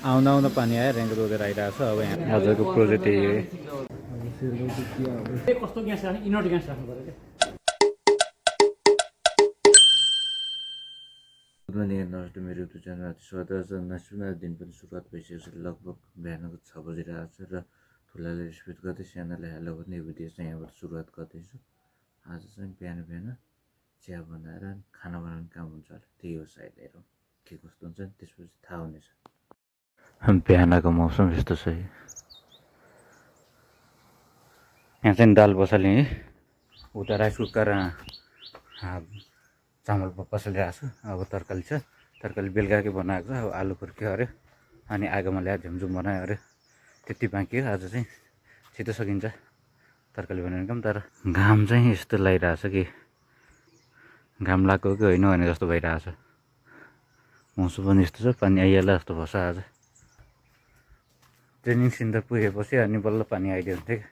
आउँदा आउँदा पानी आयो रेङ्गो रोजेर आइरहेको छ। अब यहाँ आजको प्रोजेक्ट यही हो। कस्तो ग्यास राख्ने इनर्ट ग्यास राख्नु पर्यो क्या। गुड मर्निङ एन्ड नमस्ते मेरो युट्युब च्यानल स्वागत छ। नयाँ दिन पनि सुरुवात भइसकेको छ। लगभग बिहानको 6 बजिरहेको छ र ठुलाले रेस्पेक्ट गर्दै सानोलाई हेलो भन्ने भिडियो चाहिँ यहाँबाट सुरुवात गर्दैछु। आज चाहिँ बिहान बिहान चिया बनाएर खाना बनाउने काम हुन्छ होला, त्यही हो सायद। हेरौँ के कस्तो हुन्छ नि, त्यसपछि थाहा हुनेछ। बिहानको मौसम यस्तो छ। यहाँ चाहिँ दाल बसालेँ है, उता राइस कुकर चामल पसलिरहेको छु। अब तरकारी छ, तरकारी बेलुकाकै बनाएको छ। अब आलु खुर्क्यो अरे, अनि आगोमा ल्याएर झुमझुम बनायो अरे, त्यति बाँकी हो। आज चाहिँ छिटो सकिन्छ तरकारी बनाउने काम। तर घाम चाहिँ यस्तो लागिरहेको छ कि घाम लाग्यो कि होइन भने जस्तो भइरहेको छ। मौसम पनि यस्तो छ, पानी आइहाल्ला जस्तो भएछ। आज ट्रेनिङ सेन्टर पुगेपछि अनि बल्ल पानी आइदियो हुन्थ्यो कि,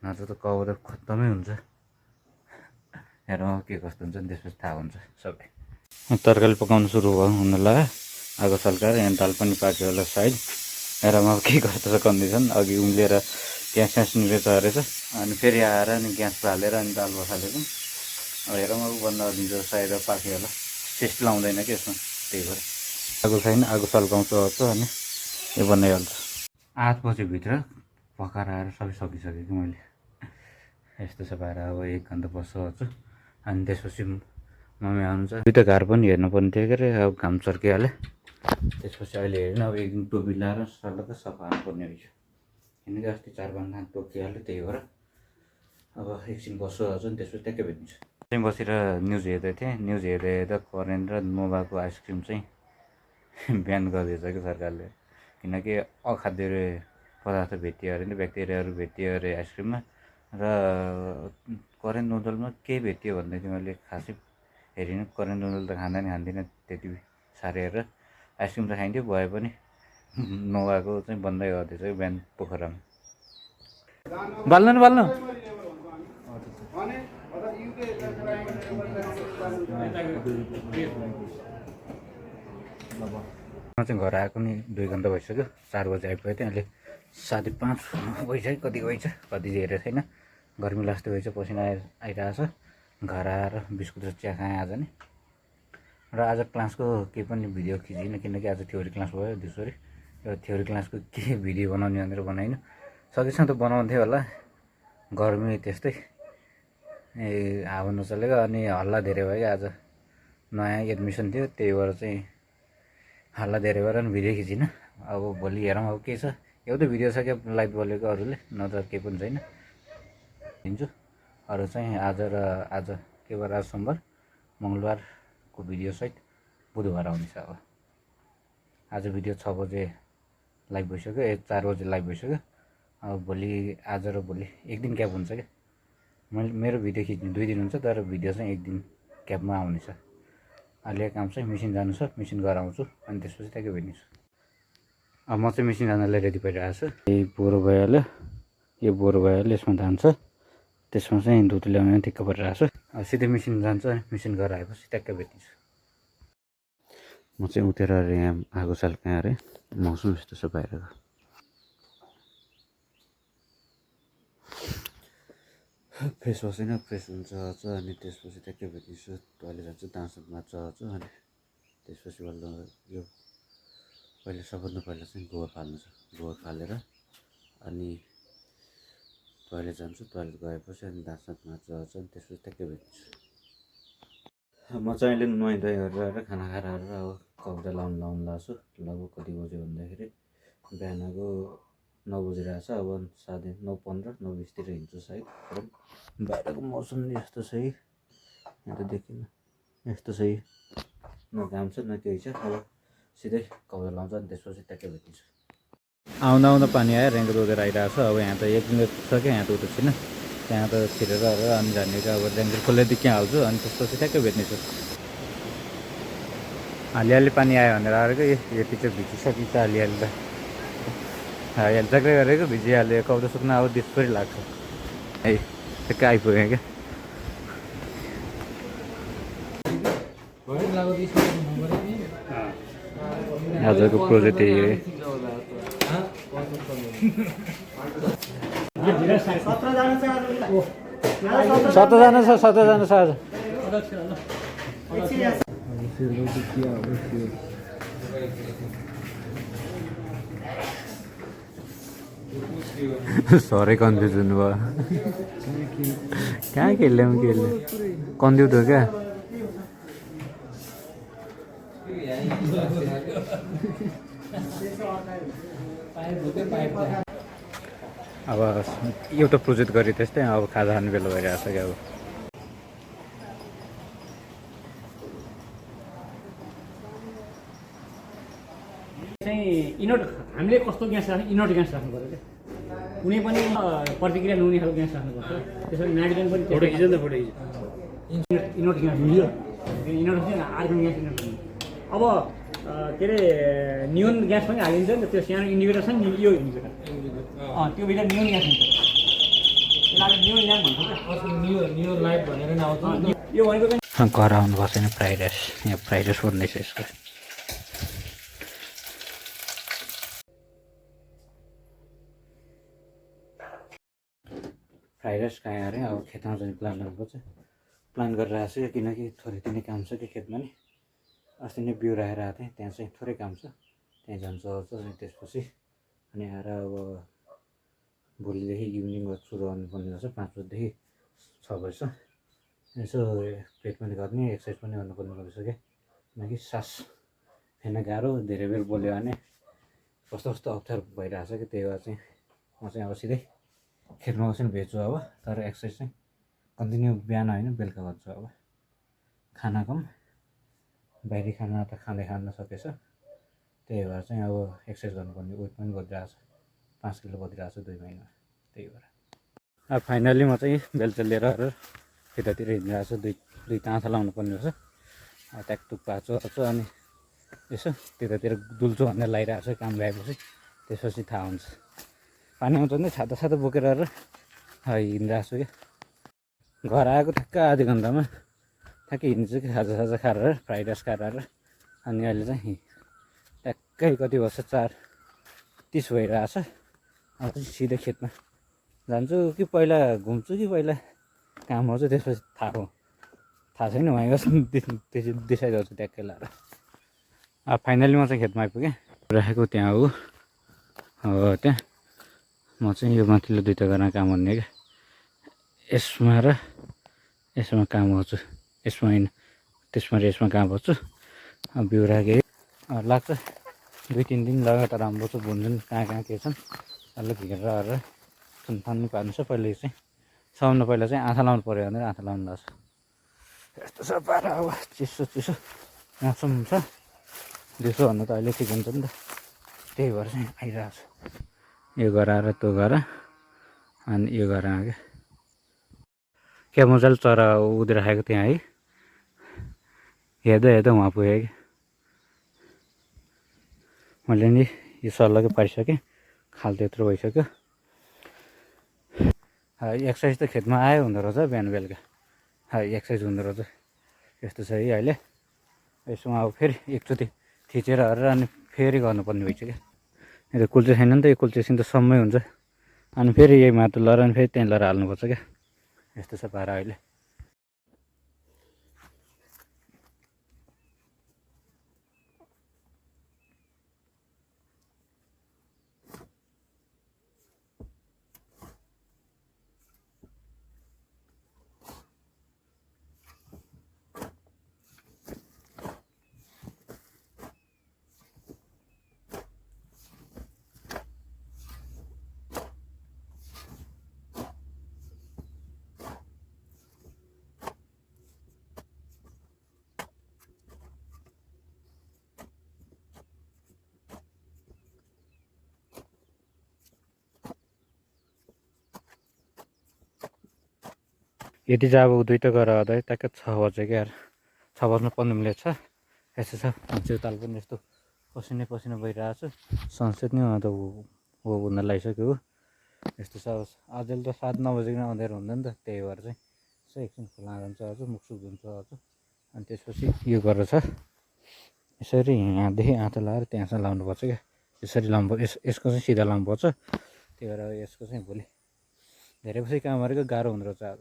नत्र त कवर खत्तमै हुन्छ। हेरौँ के कस्तो हुन्छ नि, त्यसपछि थाहा हुन्छ सबै। तरकारी पकाउनु सुरु भयो हुन लाग्यो। आगो सल्काएर यहाँ दाल पनि पाक्यो होला सायद। हेरौँ अब के कस्तो छ कन्डिसन। अघि उम्लिएर ग्यास निभेछ रहेछ, अनि फेरि आएर अनि ग्यास हालेर अनि दाल बसालेको। अब हेरौँ अब बन्द गरिदिन्छ सायद, पाक्यो होला। टेस्ट लाउँदैन कि यसमा, त्यही भएर। आगो छैन, आगो सल्काउँछु अनि यो बनाइहाल्छु। 8 बजेभित्र पकाएर आएर सबै सकिसकेँ कि मैले। यस्तो छ पाएर अब 1 घन्टा बस्छु अनि त्यसपछि मम्मी आउनुहुन्छ। दुइटा घर पनि हेर्नुपर्ने थियो के अरे, अब घाम चर्किहाल्यो। त्यसपछि अहिले हेर्नु अब एकदिन टोपी लाएर सल्लाह त सफा हाल्नुपर्ने रहेछ, किनकि अस्ति 4-5 दिन टोकिहाल्यो। त्यही भएर अब एकछिन बस्छु अनि त्यसपछि ट्याक्कै भेटिन्छ। चाहिँ बसेर न्युज हेर्दै थिएँ। न्युज हेर्दा हेर्दा करेन्ट र नोभाको आइसक्रिम चाहिँ ब्यान गरिदिएछ कि सरकारले, किनकि अखाद्य पदार्थ भेटियो अरे नि, ब्याक्टेरियाहरू भेटियो अरे आइसक्रिममा। र करेन्ट नुडलमा के भेटियो भन्दै थियो, मैले खासै हेरिनँ। करेन्ट नुडल त खाँदिनँ त्यति साह्रै हेरेर। आइसक्रिम त खाइन्थ्यो, भए पनि नोभाको चाहिँ बन्दै गरिदिएछ कि बिहान पोखरामा। बाल्नु न बाल्नु। म चाहिँ घर आएको नि 2 घन्टा भइसक्यो। 4 बजी आइपुगेको थिएँ, अहिले 5:30 भइसक्यो। कति भइछ कति हेरेको छैन। गर्मी लास्टै भइछ, पसिना आइरहेछ। घर आएर बिस्कुट र चिया खाएँ आज नि। र आज क्लासको केही पनि भिडियो खिचिनँ, किनकि आज थ्योरी क्लास भयो दिउँसोरी। यो थ्योरी क्लासको के भिडियो बनाउने भनेर बनाइनँ। सकेसम्म त बनाउँथेँ होला, गर्मी त्यस्तै, हावा नचलेको। अनि हल्ला धेरै भयो कि आज नयाँ एडमिसन थियो, त्यही भएर चाहिँ हल्ला धेरै भएर नि भिडियो खिचिनँ। अब भोलि हेरौँ अब के छ। एउटा भिडियो छ क्या लाइभ बोलेको, अरूले नत्र केही पनि छैन। दिन्छु अरू चाहिँ आज के बार, आज सोमबार, मङ्गलबारको भिडियो सहित बुधबार आउनेछ। अब आज भिडियो 6 बजे लाइभ भइसक्यो, 4 बजे लाइभ भइसक्यो। अब भोलि, आज र भोलि 1 दिन ग्याप हुन्छ क्या। मेरो भिडियो खिच्ने 2 दिन हुन्छ, तर भिडियो चाहिँ 1 दिन ग्यापमा आउनेछ। अहिले काम चाहिँ मिसिन जानु छ, मिसिन गएर आउँछु अनि त्यसपछि ट्याक्कै भेट्नेछु। अब म चाहिँ मिसिन जानलाई रेडी भइरहेको छु। यही बोरो भइहाल्यो, यो बोरो भइहाल्यो, यसमा धान छ। त्यसमा चाहिँ दुध ल्याउने ठिक्क परिरहेको छु। अब सिधै मिसिन जान्छ, मिसिन गरेर आएपछि ट्याक्कै भेट्नेछु। म चाहिँ उठेर यहाँ आगो सल्काएँ अरे, मौसम यस्तो छ बाहिरको। फ्रेस बसेन, फ्रेस हुन्छ अनि त्यसपछि ट्याक्कै भेट्नेछु। टोइलेट जान्छु, दाँत मार्छु अनि त्यसपछि बल्ल यो पहिला सबभन्दा पहिला चाहिँ गोबर फाल्नु छ। गोबर फालेर अनि टोइलेट जान्छु, टोइलेट गएपछि अनि दाँत मार्छु अनि त्यसपछि ट्याक्कै भेट्नेछु। म चाहिँ अहिले नुहाइधुवाइ गरेर खाना खाएर आएर अब कपडा लाउनु लाग्छु। लगभग कति बज्यो भन्दाखेरि बिहानको 9 बजिरहेछ। अब 9:15 9:20तिर हिँड्छु सायद। बाहिरको मौसम यस्तो छ है, यहाँ त देखिन यस्तो छ है, न घाम छ न केही छ। अब सिधै कपडा लाउँछ अनि त्यसपछि ट्याक्कै भेटिन्छ। आउँदा आउँदा पानी आयो रेङ्गो रोजेर आइरहेको छ। अब यहाँ त 1 दिन छ क्या, यहाँ त उता छैन। त्यहाँ त छिरेर अनि जाने क्या। अब रेङ्गो खोलेदेखि त्यहाँ हाल्छु अनि त्यसपछि ट्याक्कै भेट्नेछु। हालिहाली पानी आयो भनेर आएको, यति चाहिँ भिजिसकिन्छ हालिहाली त। हेल्चक्रै गरेको भिजिहाल्यो, कपडा सुक्न अब दिसपरि लाग्छ है। ठिक्क आइपुगेँ क्या। आजको प्रोजेक्ट यही हो। सबैजना छ सबैजना छ आज सरै कन्फ्युज हुनुभयो कहाँ खेल्यौँ कन्फ्युज हो क्या अब एउटा प्रोजेक्ट गरे त्यस्तै अब खाजा खाने बेला भइरहेको छ क्या अब चाहिँ इनोट हामीले कस्तो ग्यास राख्ने इनोट ग्यास राख्नु पर्यो क्या कुनै पनि प्रतिक्रिया नहुने खालको ग्यास राख्नुपर्छ त्यसरी नाइट्रोजन पनि फोटो खिच्छ नि त फोटो इनोट ग्यास हुन्छ इनोट चाहिँ अर्को ग्यास इनोट अब के अरे नियोन ग्यास पनि हालिन्छ नि त त्यो सानो इन्डिकेटर छ नि यो इन्डिकेटर त्यो भित्र नियोन ग्यास हुन्छ त्यसलाई नियोन ल्याम्प भन्छ क्या नियो लाइट भनेर नै आउँछ यो भनेको चाहिँ घर आउनुपर्छ नि फ्राइड राइस यहाँ फ्राइड राइस बन्दैछ यसको फ्राइड राइस खाएँ अरे अब खेतमा जाने प्लान गर्नुपर्छ प्लान गरेर आएको छु किनकि थोरै तिनै काम छ कि खेतमा नि अस्ति नै बिउ राखेर आएको थिएँ त्यहाँ चाहिँ थोरै काम छ त्यहाँ जान्छ अनि त्यसपछि अनि आएर अब भोलिदेखि इभिनिङ वाक सुरु गर्नुपर्ने रहेछ 5 बजीदेखि 6 बजीसम्म यसो पेट पनि गर्ने एक्सर्साइज पनि गर्नुपर्ने रहेछ क्या किनकि सास फेर्न गाह्रो धेरै बेर बोल्यो भने कस्तो कस्तो अप्ठ्यारो भइरहेको छ कि त्यही भएर चाहिँ म चाहिँ अब सिधै खेतमा बसेर भेट्छु अब तर एक्सर्साइज चाहिँ कन्टिन्यू बिहान होइन बेलुका गर्छु अब खाना कम बाहिरी खाना त खान सकेछ त्यही भएर चाहिँ अब एक्सर्साइज गर्नुपर्ने वेट पनि बढिरहेको छ 5 किलो बढिरहेको छ 2 महिना त्यही भएर अब फाइनली म चाहिँ बेलचा लिएर यतातिर हिँडिरहेको छु दुई ताँथा लाउनु पर्ने रहेछ ट्याकटुक भएको छ अनि यसो त्यतातिर डुल्छु भनेर लगाइरहेको छु काम गएपछि त्यसपछि थाहा हुन्छ पानी आउँछ भने छाता छाता बोकेर हिँडिरहेको छु क्या घर आएको ठ्याक्क आधी घन्टामा ठ्याक्कै हिँड्छु कि खाजा साजा खाएर फ्राइड राइस खाएर अनि अहिले चाहिँ ट्याक्कै कति वर्ष 4:30 भइरहेको छ अब चाहिँ सिधै खेतमा जान्छु कि पहिला घुम्छु कि पहिला काम आउँछ त्यसपछि थाहा छैन वहीँ डिसाइड गर्छु ट्याक्कै लाएर अब फाइनली म चाहिँ खेतमा आइपुगेँ राखेको त्यहाँ हो अब त्यहाँ म चाहिँ यो माथिल्लो 2टा घरमा काम गर्ने क्या यसमा र यसमा काम गर्छु यसमा होइन त्यसमा र यसमा काम गर्छु अब बिउ राखेँ लाग्छ 2-3 दिन लगातार राम्रो छ भुन्छन् कहाँ के छन् अलग घेरेर थुनथान पार्नु छ पहिला चाहिँ साउन पहिला चाहिँ आँखा लाउनु पऱ्यो भनेर आँखा लाउनु लाग्छ यस्तो छ पारा अब चिसो मौसम छ दिउँसो भन्नु त अहिले ठिक हुन्छ नि त त्यही भएर चाहिँ आइरहेको छ यो घर आएर त्यो घर अनि यो घर आयो क्या मजाले चरा उधर राखेको त्यहाँ है हेर्दा उहाँ पुगेँ कि मैले नि यो सल्लाहकै पारिसकेँ खाल त्यत्रो भइसक्यो एक्सर्साइज त खेतमा आयो हुँदो रहेछ बिहान बेलुका एक्सर्साइज हुँदो रहेछ यस्तो छ है अहिले यसमा अब फेरि एकचोटि थिचेर हरेर अनि फेरि गर्नुपर्ने भइसक्यो क्या यो कुल्चे छैन नि त यो कुल्चेसित त सम्मै हुन्छ अनि फेरि यही माटो लगाएर अनि फेरि त्यहीँ लगाएर हाल्नुपर्छ क्या यस्तो छ पारा अहिले यति चाहिँ अब 2टा गएर आउँदा ट्याक्क 6 बज्यो क्या 6 बज्नु 15 मिनट छ यस्तो छ छेउताल पनि यस्तो पसिना भइरहेको छु सनसेट नै त हो हुन लागिसक्यो हो यस्तो छ अझै त 7-9 बजीकन अँध्यारो हुँदैन त त्यही भएर चाहिँ यसो एकछिन खोला जान्छ आज मुखसुख धुन्छ आज अनि त्यसपछि यो गरेर छ यसरी यहाँदेखि आँटा लगाएर त्यहाँसम्म लाउनुपर्छ क्या यसरी लाउनु यसको चाहिँ सिधा लाउनुपर्छ त्यही भएर यसको चाहिँ भोलि धेरै पछि काम गरेको गाह्रो हुँदो रहेछ आज।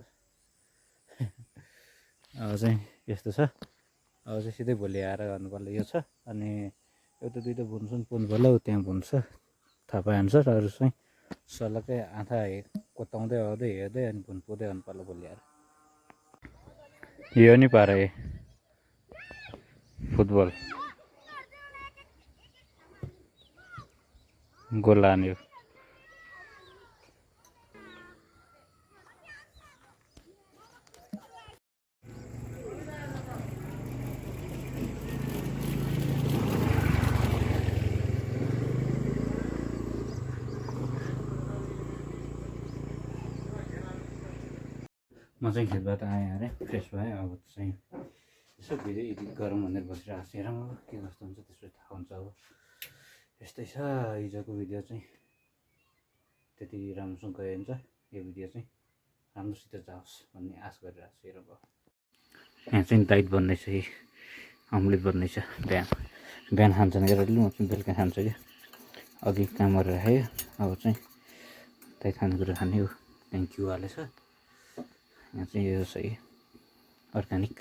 अब चाहिँ यस्तो छ, अब चाहिँ सिधै भोलि आएर गर्नुपर्ने यो छ। अनि एउटा दुइटा बुन्छु नि पुन पर्ला, त्यहाँ बुन्छ थाहा पाइहाल्छ। अरू चाहिँ सल्लाहकै आँखा कोताउँदै आउँदै हेर्दै अनि भुन पुर्दै आउनु पर्ला भोलि आएर। यो नि पारा फुटबल गोल लाने हो। म चाहिँ खेतबाट आएँ अरे, फ्रेस भएँ। अब चाहिँ यसो भिडियो एडिट गरौँ भनेर बसिरहेको छु। हेरौँ अब के कस्तो हुन्छ, त्यसपछि थाहा हुन्छ। अब यस्तै छ हिजोको भिडियो चाहिँ, त्यति राम्रोसँग गयो हुन्छ। यो भिडियो चाहिँ राम्रोसित जाओस् भन्ने आशा गरिरहेको छु। हेरौँ अब यहाँ चाहिँ डाइट बन्दैछ, अम्लेट बन्दैछ। बिहान खान्छ नि केटाले, म चाहिँ बेलुका खान्छु क्या। अघि काम गरेर राखेँ, अब चाहिँ त्यही खानेकुरा खाने हो। त्यहाँदेखि घिउ हालेछ। यहाँ चाहिँ यो सही अर्ग्यानिक